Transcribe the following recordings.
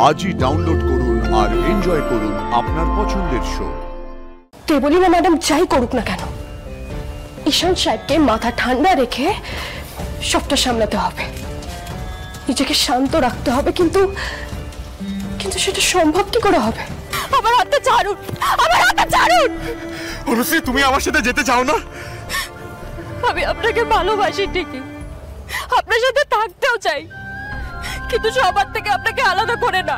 আজই ডাউনলোড করুন আর এনজয় করুন আপনার পছন্দের শো। দেবলীনা ম্যাডাম যাই করুক না কেন, ঈশান সাহেবকে মাথা ঠান্ডা রেখে সবটা সামলাতে হবে, নিজেকে শান্ত রাখতে হবে। কিন্তু কিন্তু সেটা সম্ভব কি করে হবে? আমার হাতটা ছাড়ুন, আমার হাতটা ছাড়ুন। অনুশ্রী, তুমি আমার সাথে যেতে চাও না? আমি আপনাকে ভালোবাসি ঠিকই, আপনার সাথে থাকতেও চাই, কিন্তু সবার থেকে আপনাকে আলাদা করে না।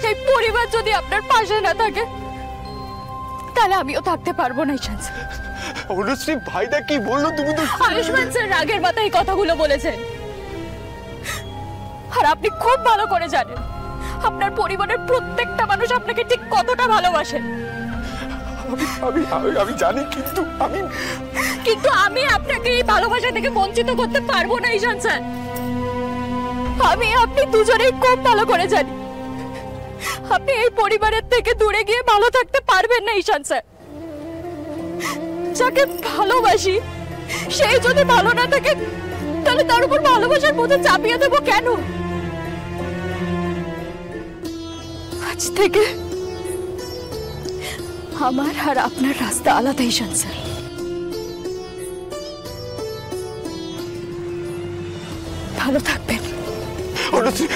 এই পরিবার যদি আপনার পাশে না থাকে তাহলে আমিও থাকতে পারবো না। ঈশান স্যার, অনুশ্রী ভাইদা কি বললো? তুমি তো আয়ুষ্মান স্যার রাগের মাথায় এই কথাগুলো বলেছেন, আর আপনি খুব ভালো করে জানেন আপনার পরিবারের প্রত্যেকটা মানুষ আপনাকে ঠিক কতটা ভালোবাসেন। আমি জানি, কিন্তু আমি আপনাকে এই ভালোবাসা থেকে বঞ্চিত করতে পারবো না ঈশান স্যার। আমি আপনি দুজনেই খুব ভালো করে জানি আপনি এই পরিবারের থেকে দূরে গিয়ে ভালো থাকতে পারবেন না ঈশান স্যার। যাকে ভালোবাসি সেই যদি ভালো না থাকে তাহলে তার উপর ভালোবাসার মধ্যে চাপিয়ে দেবো কেন? আজ থেকে আমার আর আপনার রাস্তা আলাদা ঈশান স্যার। ভালো থাকবেন। অনুশ্রী,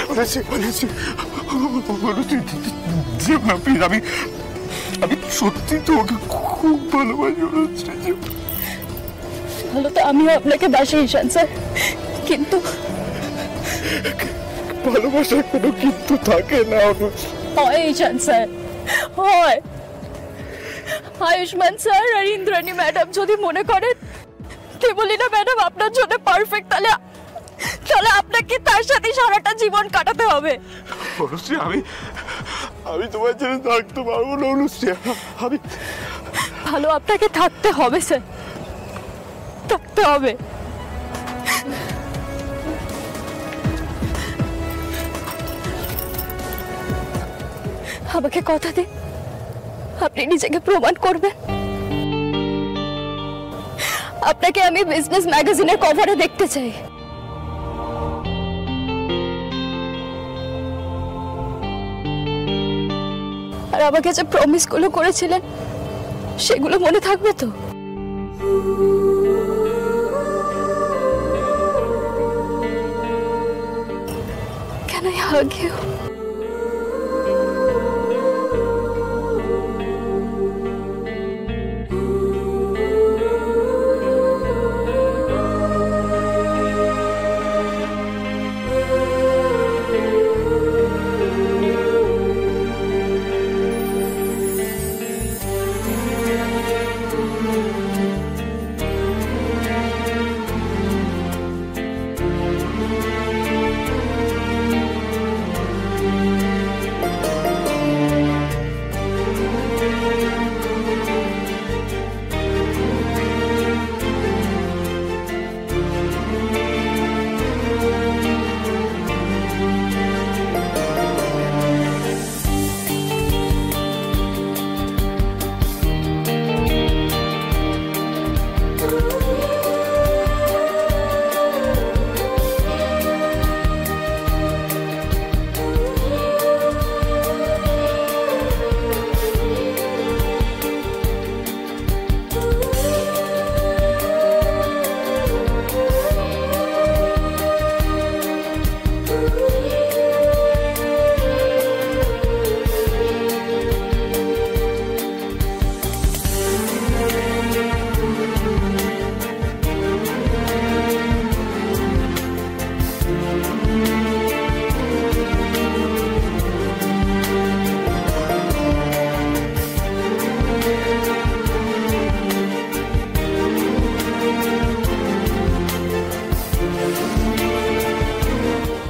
আমি সত্যি তোমাকে খুব ভালোবাসি অনুশ্রী। ভালো তো আমিও আপনাকে বাসি ঈশান স্যার, কিন্তু ভালোবাসার কোনো কিন্তু থাকে না অনুশ্রী। হয় ঈশান স্যার, হয়। আয়ুষ্মান স্যার আর ইন্দ্রাণী ম্যাডাম যদি মনে করেন দেবলীনা ম্যাডাম আপনার জন্য পারফেক্ট, তাহলে আপনাকে তার সাথে সারাটা জীবন কাটাতে হবে। অনুশ্রী, আমি তোমার জন্য থাকতে পারবো না অনুশ্রী। ভালো আপনাকে থাকতে হবে স্যার, থাকতে হবে। আমাকে কথা দিন আপনি নিজেকে প্রমাণ করবেন। আপনাকে আমি বিজনেস ম্যাগাজিনের কভারে দেখতে চাই। আর আমাকে যে প্রমিস গুলো করেছিলেন সেগুলো মনে থাকবে তো? Can I hug you?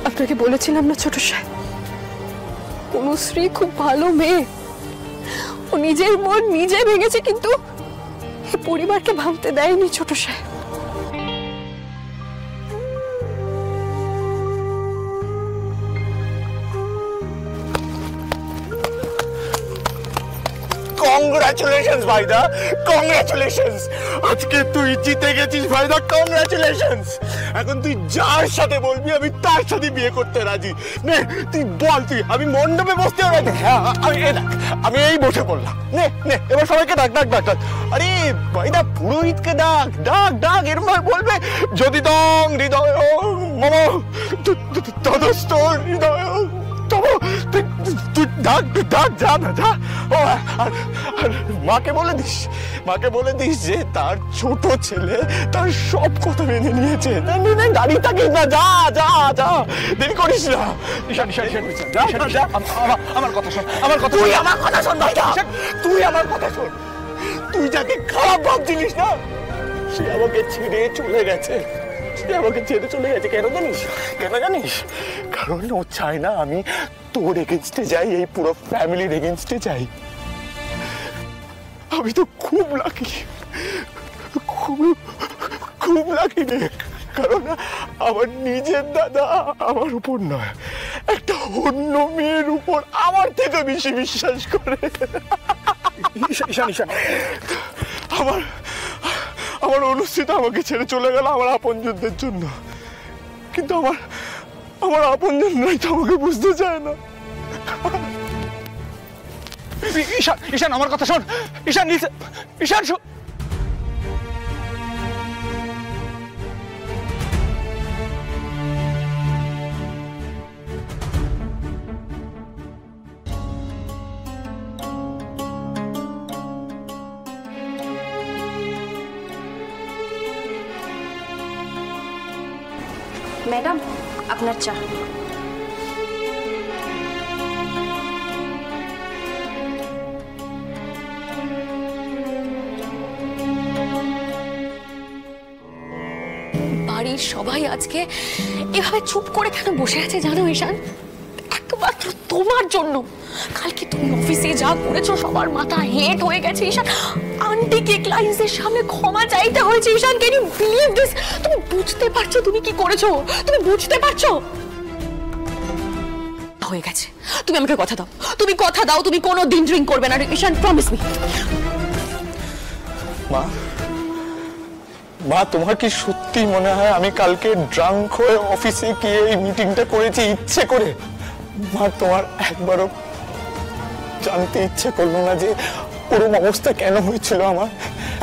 আপনাকে বলেছিলাম না ছোট সাহেব, অনুশ্রী খুব ভালো মেয়ে, ও নিজের মন নিজে ভেঙেছে, কিন্তু এই পরিবারকে ভাঙতে দেয়নি ছোট সাহেব। কংগ্রাচুলেশনস ভাইদা, কংগ্রাচুলেশনস। আজকে তুই জিতে গেছিস ভাইদা, কংগ্রাচুলেশনস। এখন তুই যার সাথে বলবি আমি তার সাথে বিয়ে করতে রাজি। নে তুই বল, তুই আমি মণ্ডপে বসতে রাজি। হ্যাঁ আমি এই বসে পড়লাম। নে নে এবার সবাইকে ডাক ডাক ডাক ডাক। আরে ভাইদা পুরোহিতকে ডাক ডাক ডাক, এরকম ভাবে বলবে যদি দং হৃদয় মম তদস্থ হৃদয়। তুই ডাক ডাক, যা না যা। ও আর মাকে বলে দিস যে তার ছোট ছেলে তার সব কথা মেনে নিয়েছে। দাঁড়িয়ে থাকিস না, যা যা যা, দেরি করিস না। আমার কথা শোন, তুই আমার কথা শোন ভাইটা, তুই আমার কথা শোন। তুই যাকে খারাপ ভাবছিলিস না, সে আমাকে ছেড়ে চলে গেছে। কেন জানিস? কারণ ও চায় না আমি তোর এগেনস্টে যাই, এই পুরো ফ্যামিলির এগেনস্টে যাই। আমি তো খুব লাকি, খুব লাকি রে। কারণ আমার নিজের দাদা আমার উপর নয়, একটা অন্য মেয়ের উপর আমার থেকে বেশি বিশ্বাস করে। আমার অনুষ্ঠিত আমাকে ছেড়ে চলে গেল আমার আপনজনদের জন্য, কিন্তু আমার আপনজনরাই তো আমাকে বুঝতে চায় না। ঈশান আমার কথা শোন, ঈশান শোন। ম্যাডাম আপনার চা। বাড়ির সবাই আজকে এভাবে চুপ করে কেন বসে আছে জানো ঈশান? একমাত্র তোমার জন্য। কালকে তুমি অফিসে যা করেছো সবার মাথা হেট হয়ে গেছে ঈশান। আন্টিকে ক্লায়েন্টসের সামনে ক্ষমা চাইতে হয়েছে Ishan. Can you believe this? তুমি বুঝতে পারছো তুমি কি করেছো? তুমি বুঝতে পারছো? হয়ে গেছে, তুমি আমাকে কথা দাও, তুমি কথা দাও তুমি কোনো দিন ড্রিঙ্ক করবে না ঈশান, প্রমিস মি। মা তোমার কি সত্যি মনে হয় আমি কালকে ড্রাঙ্ক হয়ে অফিসে গিয়ে এই মিটিংটা করেছি ইচ্ছে করে? মা তোমার একবারও জানতে ইচ্ছে করলো না যে ওরকম অবস্থা কেন হয়েছিল? আমার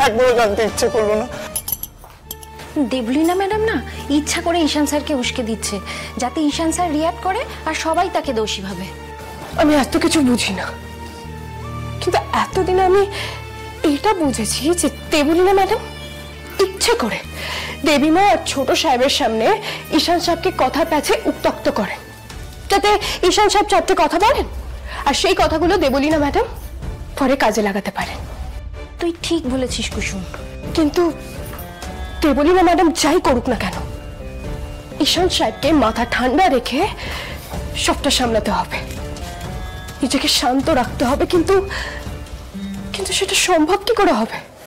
একবারও জানতে ইচ্ছে করলো না? দেবলীনা ম্যাডাম না ইচ্ছা করে ঈশান স্যারকে উস্কে দিচ্ছে, যাতে ঈশান স্যার রিয়াক্ট করে আর সবাই তাকে দোষী ভাবে। আমি এত কিছু বুঝি না, কিন্তু এতদিন আমি এটা বুঝেছি যে দেবলীনা ম্যাডাম ইচ্ছে করে দেবীমা আর ছোট সাহেবের সামনে ঈশান সাহেবকে কথা প্যাচে উত্তক্ত করেন, যাতে ঈশান সাহেব চারটে কথা বলেন আর সেই কথাগুলো দেবলীনা ম্যাডাম পরে কাজে লাগাতে পারেন। তুই ঠিক বলেছিস কুসুম, কিন্তু দেবলীনা ম্যাডাম যাই করুক না কেন, ঈশান সাহেবকে মাথা ঠান্ডা রেখে সবটা সামলাতে হবে, নিজেকে শান্ত রাখতে হবে। কিন্তু সেটা সম্ভব কি করে হবে?